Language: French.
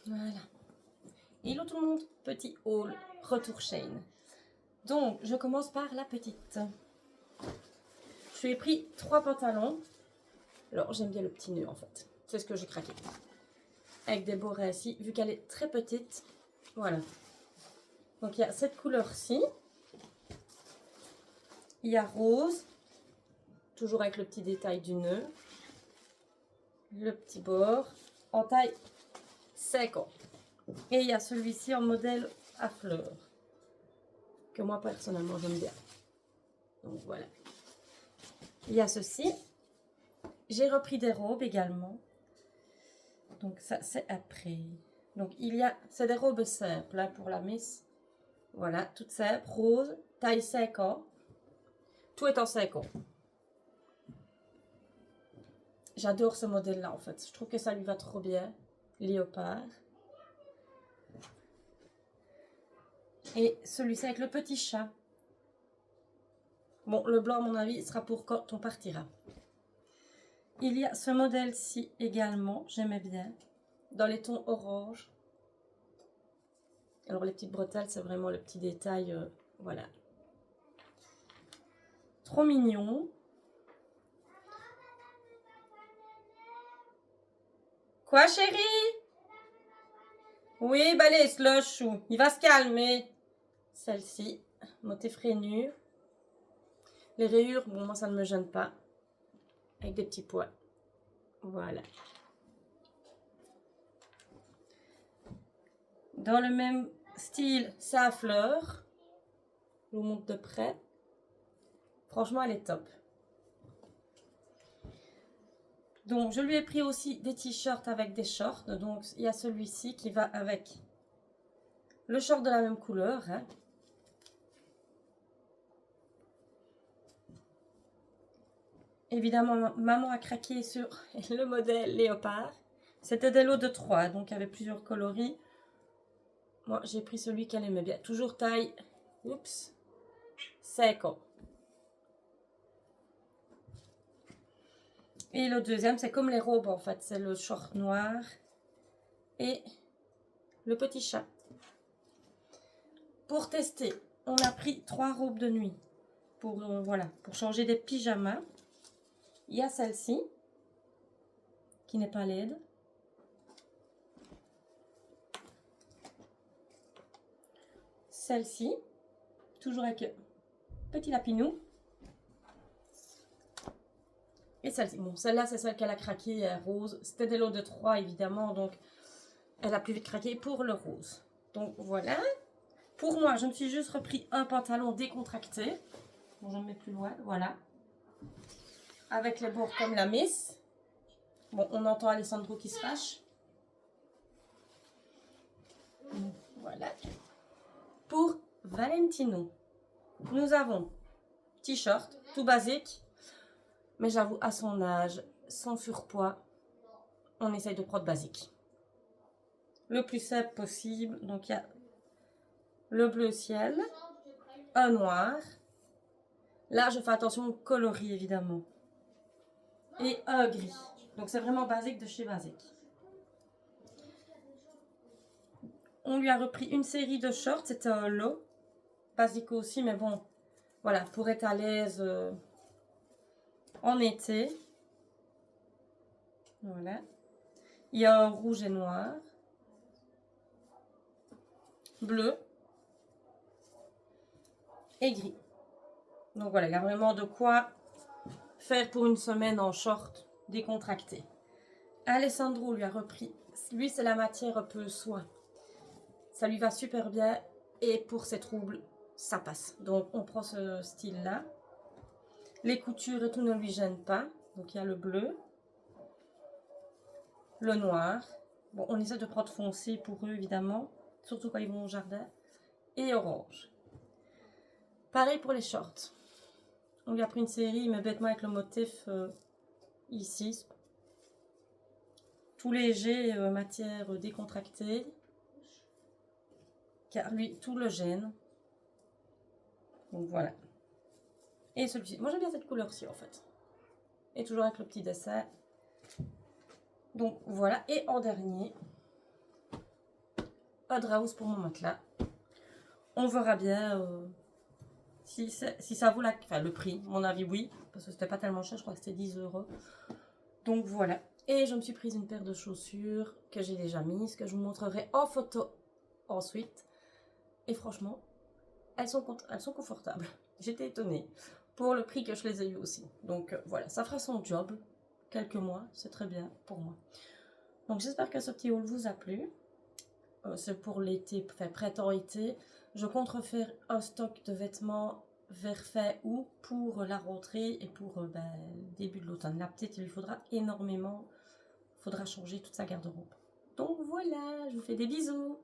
Voilà. Hello tout le monde, petit haul, retour chaîne. Donc, je commence par la petite. Je lui ai pris 3 pantalons. Alors, j'aime bien le petit nœud en fait. C'est ce que j'ai craqué. Avec des borets ici, vu qu'elle est très petite. Voilà. Donc, il y a cette couleur-ci. Il y a rose. Toujours avec le petit détail du nœud. Le petit bord. En taille 50. Et il y a celui-ci en modèle à fleurs. Que moi, personnellement, j'aime bien. Donc, voilà. Il y a ceci. J'ai repris des robes également. Donc, ça, c'est après. Donc, c'est des robes simples hein, pour la miss. Voilà, toutes simples, rose, taille 5 ans. Tout est en 5 ans. J'adore ce modèle-là, en fait. Je trouve que ça lui va trop bien. Léopard. Et celui-ci avec le petit chat. Bon, le blanc, à mon avis, sera pour quand on partira. Il y a ce modèle-ci également, j'aimais bien. Dans les tons orange. Alors, les petites bretelles, c'est vraiment le petit détail. Voilà. Trop mignon. Quoi, chérie? Oui, bah laisse le chou. Il va se calmer. Celle-ci, motif rainure. Les rayures, bon, moi, ça ne me gêne pas. Avec des petits pois. Voilà. Dans le même style, c'est à fleurs. Je vous montre de près. Franchement, elle est top. Donc, je lui ai pris aussi des t-shirts avec des shorts. Donc, il y a celui-ci qui va avec le short de la même couleur. Hein. Évidemment, maman a craqué sur le modèle léopard. C'était des lots de 3, donc il y avait plusieurs coloris. Moi, j'ai pris celui qu'elle aimait bien. Toujours taille, oups, 5 ans. Et le deuxième, c'est comme les robes en fait. C'est le short noir et le petit chat. Pour tester, on a pris 3 robes de nuit. Voilà, pour changer des pyjamas. Il y a celle-ci, qui n'est pas laide. Celle-ci, toujours avec petit lapinou. Et celle-ci, bon, celle-là, c'est celle qu'elle a craqué, rose. C'était des lots de 3, évidemment, donc elle a plus vite craqué pour le rose. Donc, voilà. Pour moi, je me suis juste repris un pantalon décontracté. Bon, je me mets plus loin, voilà. Avec les bords comme la miss. Bon, on entend Alessandro qui se fâche. Voilà. Pour Valentino, nous avons t-shirt, tout basique. Mais j'avoue, à son âge, sans surpoids, on essaye de prendre basique. Le plus simple possible. Donc, il y a le bleu ciel, un noir. Là, je fais attention au coloris, évidemment. Et un gris. Donc, c'est vraiment basique de chez Basique. On lui a repris une série de shorts. C'était un lot. Basique aussi, mais bon, voilà, pour être à l'aise en été. Voilà. Il y a un rouge et noir. Bleu. Et gris. Donc voilà, il y a vraiment de quoi faire pour une semaine en short décontracté. Alessandro lui a repris. Lui, c'est la matière un peu soie. Ça lui va super bien. Et pour ses troubles, ça passe. Donc, on prend ce style-là. Les coutures et tout ne lui gênent pas. Donc, il y a le bleu. Le noir. Bon, on essaie de prendre foncé pour eux, évidemment. Surtout quand ils vont au jardin. Et orange. Pareil pour les shorts. On lui a pris une série, mais bêtement avec le motif ici. Tout léger, matière décontractée. Car lui, tout le gêne. Donc voilà. Et celui-ci. Moi, j'aime bien cette couleur-ci, en fait. Et toujours avec le petit dessin. Donc voilà. Et en dernier, Odd House pour mon matelas. On verra bien si ça vaut le prix. Mon avis, oui, parce que c'était pas tellement cher, je crois que c'était 10 €. Donc voilà. Et je me suis prise une paire de chaussures que j'ai déjà mises, que je vous montrerai en photo ensuite. Et franchement, elles sont confortables. J'étais étonnée pour le prix que je les ai eues aussi. Donc voilà, ça fera son job. Quelques mois, c'est très bien pour moi. Donc j'espère que ce petit haul vous a plu. C'est pour l'été, enfin printemps-été. Je compte refaire un stock de vêtements vers fin août pour la rentrée et pour début de l'automne. La petite, il lui faudra énormément. Il faudra changer toute sa garde-robe. Donc voilà, je vous fais des bisous.